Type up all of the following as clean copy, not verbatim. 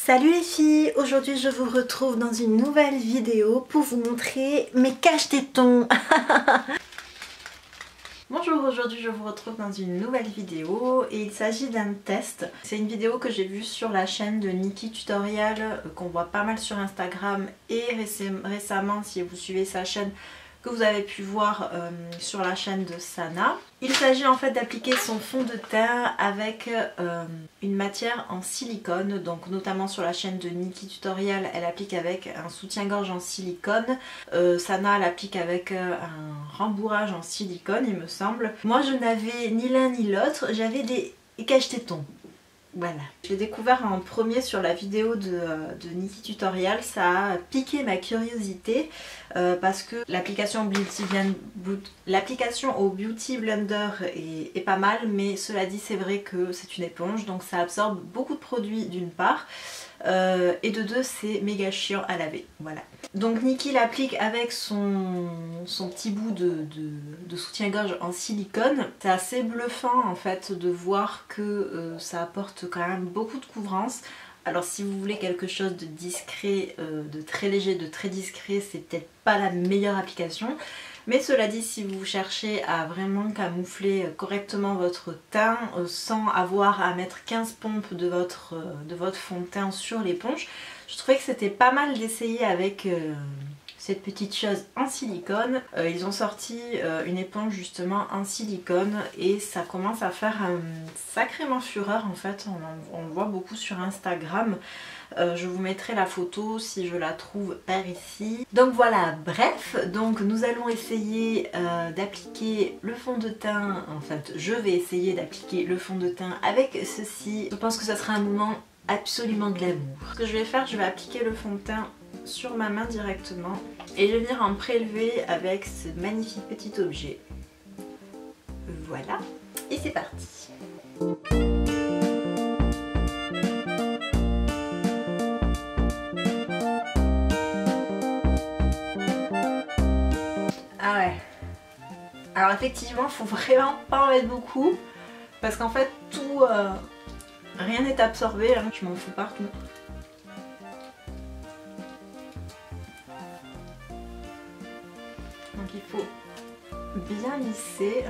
Salut les filles, aujourd'hui je vous retrouve dans une nouvelle vidéo pour vous montrer mes cache-tétons. Bonjour, aujourd'hui je vous retrouve dans une nouvelle vidéo et il s'agit d'un test. C'est une vidéo que j'ai vue sur la chaîne de Nikki Tutorial qu'on voit pas mal sur Instagram et récemment, si vous suivez sa chaîne, que vous avez pu voir sur la chaîne de Sana. Il s'agit en fait d'appliquer son fond de teint avec une matière en silicone, donc notamment sur la chaîne de Nikki Tutorial elle applique avec un soutien-gorge en silicone, Sana elle applique avec un rembourrage en silicone il me semble. Moi je n'avais ni l'un ni l'autre, j'avais des cache-tétons. Voilà. Je l'ai découvert en premier sur la vidéo de Nikki Tutorial, ça a piqué ma curiosité parce que l'application au Beauty Blender est pas mal, mais cela dit c'est vrai que c'est une éponge donc ça absorbe beaucoup de produits d'une part et de deux c'est méga chiant à laver. Voilà. Donc Nikki l'applique avec son petit bout de soutien-gorge en silicone. C'est assez bluffant en fait de voir que ça apporte quand même beaucoup de couvrance. Alors si vous voulez quelque chose de discret, de très léger, de très discret, c'est peut-être pas la meilleure application. Mais cela dit, si vous cherchez à vraiment camoufler correctement votre teint sans avoir à mettre 15 pompes de votre fond de teint sur l'éponge, je trouvais que c'était pas mal d'essayer avec cette petite chose en silicone. Ils ont sorti une éponge justement en silicone et ça commence à faire sacrément fureur en fait, on le voit beaucoup sur Instagram. Je vous mettrai la photo si je la trouve par ici. Donc voilà, bref, donc nous allons essayer d'appliquer le fond de teint, en fait je vais essayer d'appliquer le fond de teint avec ceci. Je pense que ça sera un moment absolument glamour. Ce que je vais faire, je vais appliquer le fond de teint sur ma main directement et je vais venir en prélever avec ce magnifique petit objet. Voilà, et c'est parti. Ah ouais. Alors effectivement, faut vraiment pas en mettre beaucoup parce qu'en fait tout, rien n'est absorbé, hein. Je m'en fous partout. Donc il faut bien lisser.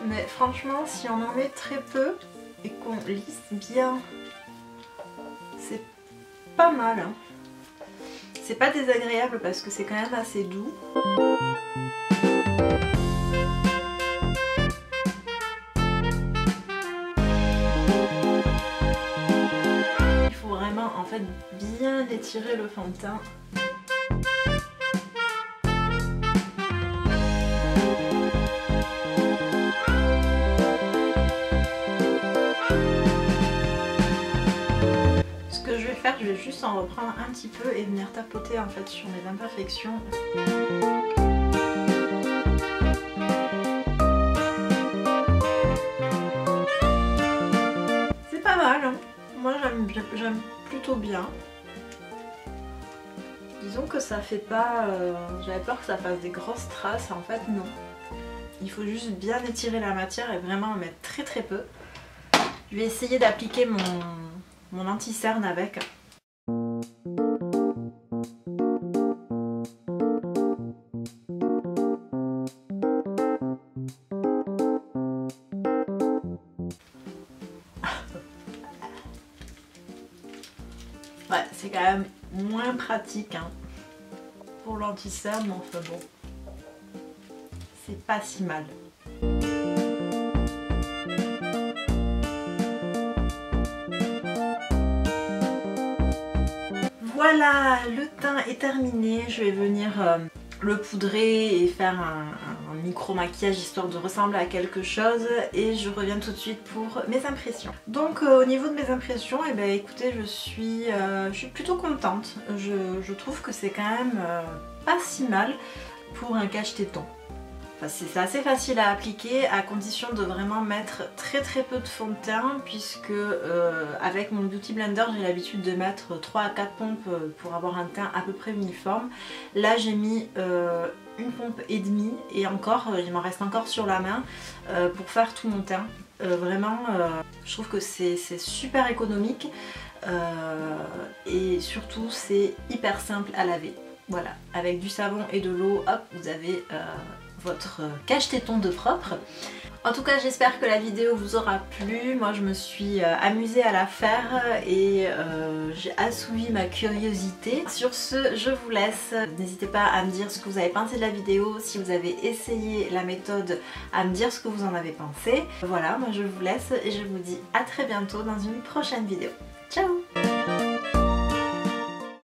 Mais franchement, si on en met très peu et qu'on lisse bien, c'est pas mal, hein. C'est pas désagréable parce que c'est quand même assez doux. Il faut vraiment en fait bien étirer le fond de teint. Je vais juste en reprendre un petit peu et venir tapoter en fait sur mes imperfections. C'est pas mal, hein. Moi j'aime plutôt bien. Disons que ça fait pas... J'avais peur que ça fasse des grosses traces, en fait non. Il faut juste bien étirer la matière et vraiment en mettre très très peu. Je vais essayer d'appliquer mon anti-cerne avec. Ouais, c'est quand même moins pratique hein, pour l'anti-cerne, mais enfin bon, c'est pas si mal. Voilà, le teint est terminé, je vais venir le poudrer et faire un micro maquillage histoire de ressembler à quelque chose et je reviens tout de suite pour mes impressions. Donc au niveau de mes impressions, eh ben, écoutez, je suis plutôt contente. Je trouve que c'est quand même pas si mal pour un cache-téton. c'est assez facile à appliquer à condition de vraiment mettre très peu de fond de teint, puisque avec mon Beauty Blender j'ai l'habitude de mettre 3 à 4 pompes pour avoir un teint à peu près uniforme. Là j'ai mis une pompe et demie et encore il m'en reste encore sur la main pour faire tout mon teint. Vraiment je trouve que c'est super économique et surtout c'est hyper simple à laver. Voilà, avec du savon et de l'eau, hop, vous avez votre cache-téton de propre. En tout cas, j'espère que la vidéo vous aura plu. Moi, je me suis amusée à la faire et j'ai assouvi ma curiosité. Sur ce, je vous laisse. N'hésitez pas à me dire ce que vous avez pensé de la vidéo. Si vous avez essayé la méthode, à me dire ce que vous en avez pensé. Voilà, moi je vous laisse et je vous dis à très bientôt dans une prochaine vidéo. Ciao!